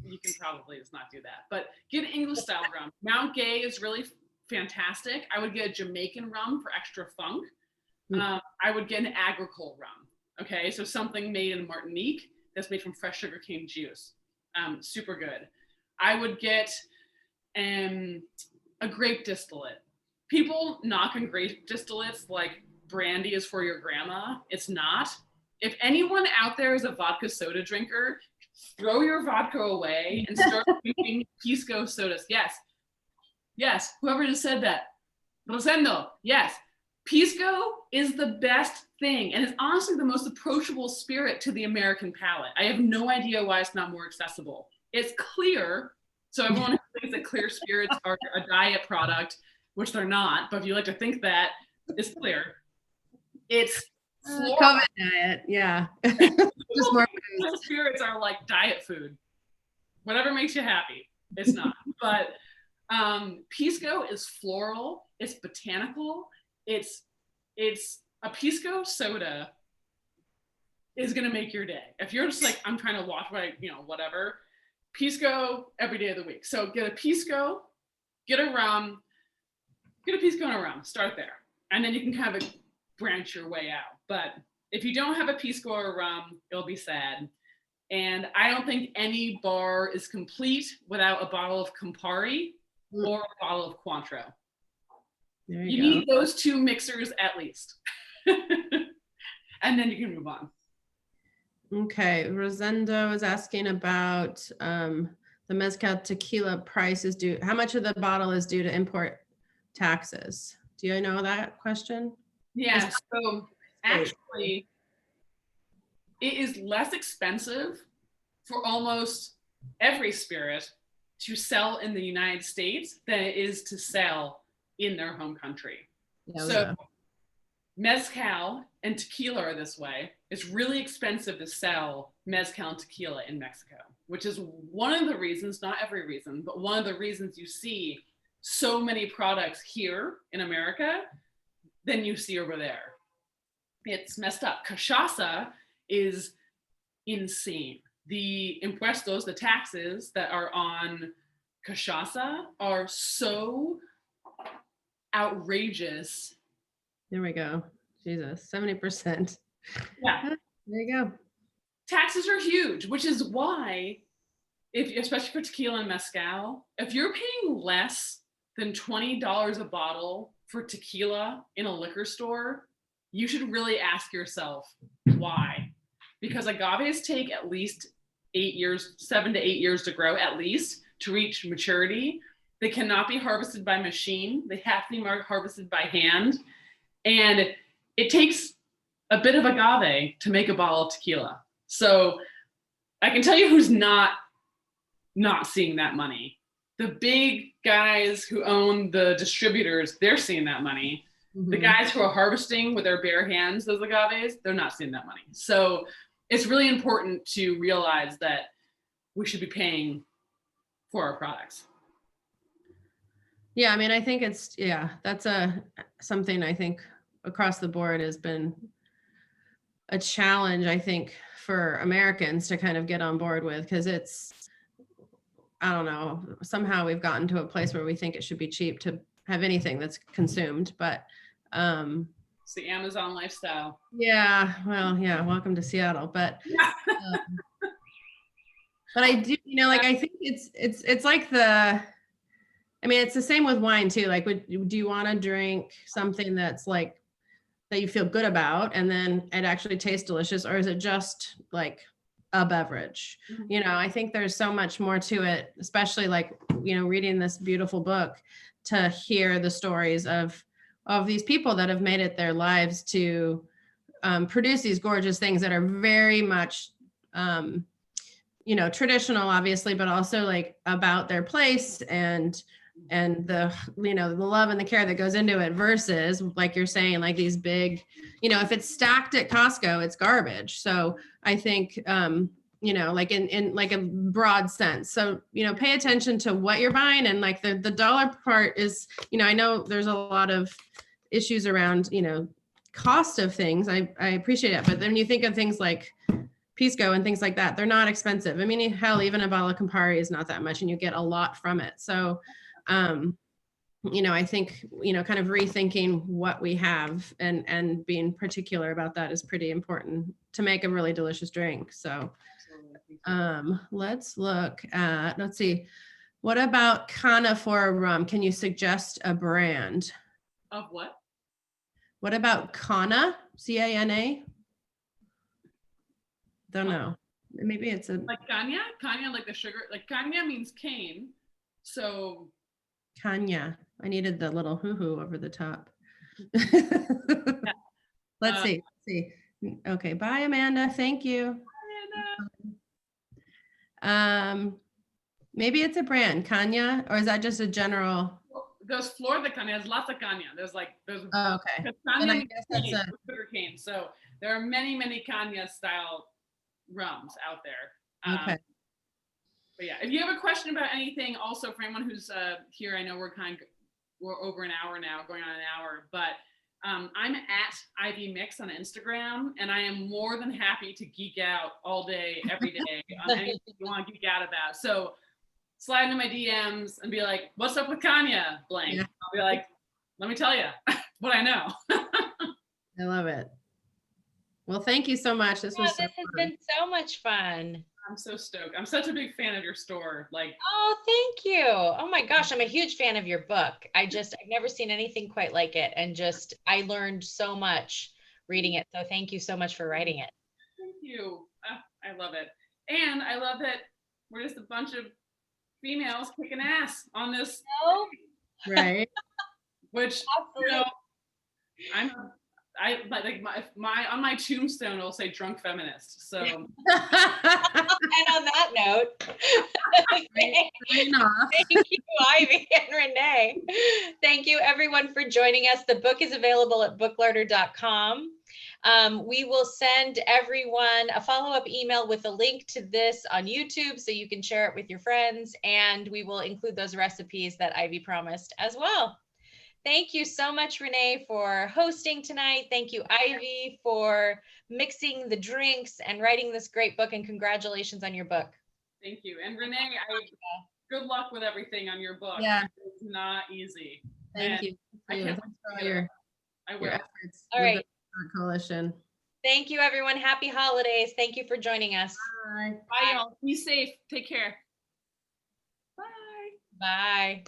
you can probably just not do that. But get English style rum. Mount Gay is really fantastic. I would get a Jamaican rum for extra funk. I would get an agricole rum. Okay, so something made in Martinique that's made from fresh sugarcane juice. Super good. I would get a grape distillate. People knock on grape distillates like brandy is for your grandma. It's not. If anyone out there is a vodka soda drinker, throw your vodka away and start drinking pisco sodas. Yes, whoever just said that. Rosendo, yes. Pisco is the best thing, and it's honestly the most approachable spirit to the American palate. I have no idea why it's not more accessible. It's clear, so everyone who thinks that clear spirits are a diet product, which they're not, but if you like to think that, it's clear. It's floral. COVID diet, yeah. Just more food. Spirits are like diet food. Whatever makes you happy. It's not. But pisco is floral. It's botanical. It's a pisco soda is going to make your day. If you're just like, I'm trying to watch my, whatever, Pisco every day of the week. So get a Pisco, get a rum, get a Pisco and a rum, start there. And then you can kind of branch your way out. But if you don't have a Pisco or a rum, it'll be sad. And I don't think any bar is complete without a bottle of Campari or a bottle of Cointreau. You need those two mixers at least. And then you can move on. Okay, Rosendo is asking about the mezcal tequila price is due. How much of the bottle is due to import taxes? Do you know that question? Yeah, so actually, it is less expensive for almost every spirit to sell in the United States than it is to sell in their home country. Yeah, so mezcal and tequila are this way. It's really expensive to sell mezcal and tequila in Mexico, which is one of the reasons, not every reason, but one of the reasons you see so many products here in America than you see over there. It's messed up. Cachaça is insane. The impuestos, the taxes that are on cachaça are so outrageous. There we go. Jesus, 70%. Yeah. There you go. Taxes are huge, which is why, especially for tequila and mezcal, if you're paying less than $20 a bottle for tequila in a liquor store, you should really ask yourself why. Because agaves take at least 8 years, 7 to 8 years to grow, at least, to reach maturity. They cannot be harvested by machine. They have to be harvested by hand. And it takes a bit of agave to make a bottle of tequila. So I can tell you who's not seeing that money. The big guys who own the distributors, they're seeing that money. Mm-hmm. The guys who are harvesting with their bare hands, those agaves, they're not seeing that money. So it's really important to realize that we should be paying for our products. Yeah, I mean, I think that's something I think across the board has been a challenge, I think, for Americans to kind of get on board with, because I don't know, somehow we've gotten to a place where we think it should be cheap to have anything that's consumed, but it's the Amazon lifestyle. Yeah, well, yeah, welcome to Seattle, but but I do, like, I think it's like it's the same with wine too. Like, do you want to drink something that's like that you feel good about and then it actually tastes delicious, or is it just like a beverage? Mm-hmm. I think there's so much more to it, especially like, reading this beautiful book, to hear the stories of these people that have made it their lives to produce these gorgeous things that are very much, traditional, obviously, but also like about their place and the, the love and the care that goes into it, versus, like you're saying, like these big, if it's stacked at Costco, it's garbage. So I think, like in like a broad sense. So, pay attention to what you're buying. And like the dollar part is, I know there's a lot of issues around, cost of things. I appreciate it. But then you think of things like Pisco and things like that, they're not expensive. I mean, hell, even a bottle of Campari is not that much, and you get a lot from it. So, I think, kind of rethinking what we have and being particular about that is pretty important to make a really delicious drink. So, let's see. What about Cana for a rum? Can you suggest a brand? Of what? What about Cana? C-A-N-A? Don't know. Maybe it's like caña, like the sugar, like caña means cane. So caña. I needed the little hoo-hoo over the top. Yeah. Let's see. Okay. Bye, Amanda. Thank you. Bye, Amanda. Maybe it's a brand, caña, or is that just a general? There's flor de caña. There's lots of caña. There's Oh, okay. And I guess that's sugar cane. So there are many caña style rums out there. Okay. But yeah, if you have a question about anything, also for anyone who's here, I know we're over an hour now, going on an hour, but I'm at Ivy Mix on Instagram, and I am more than happy to geek out all day, every day on anything you want to geek out about. So slide into my DMs and be like, "What's up with Kanya?" Blank. Yeah. I'll be like, "Let me tell you what I know." I love it. Well, thank you so much. This was so this has been so much fun. I'm so stoked. I'm such a big fan of your store. Like, oh, thank you. Oh my gosh, I'm a huge fan of your book. I've never seen anything quite like it, and I learned so much reading it. So thank you so much for writing it. Thank you. I love it, and I love that we're just a bunch of females kicking ass on this, right? Which I like my on my tombstone it'll say drunk feminist. So and on that note, thank you, Ivy and Renee. Thank you everyone for joining us. The book is available at booklarder.com. We will send everyone a follow-up email with a link to this on YouTube so you can share it with your friends, and we will include those recipes that Ivy promised as well. Thank you so much, Renee, for hosting tonight. Thank you, Ivy, for mixing the drinks and writing this great book, and congratulations on your book. Thank you. And Renee, good luck with everything on your book. Yeah. It's not easy. Thank you. I can't I will. Your efforts. All right. Coalition. Thank you, everyone. Happy holidays. Thank you for joining us. Bye. Bye, y'all. Be safe. Take care. Bye. Bye.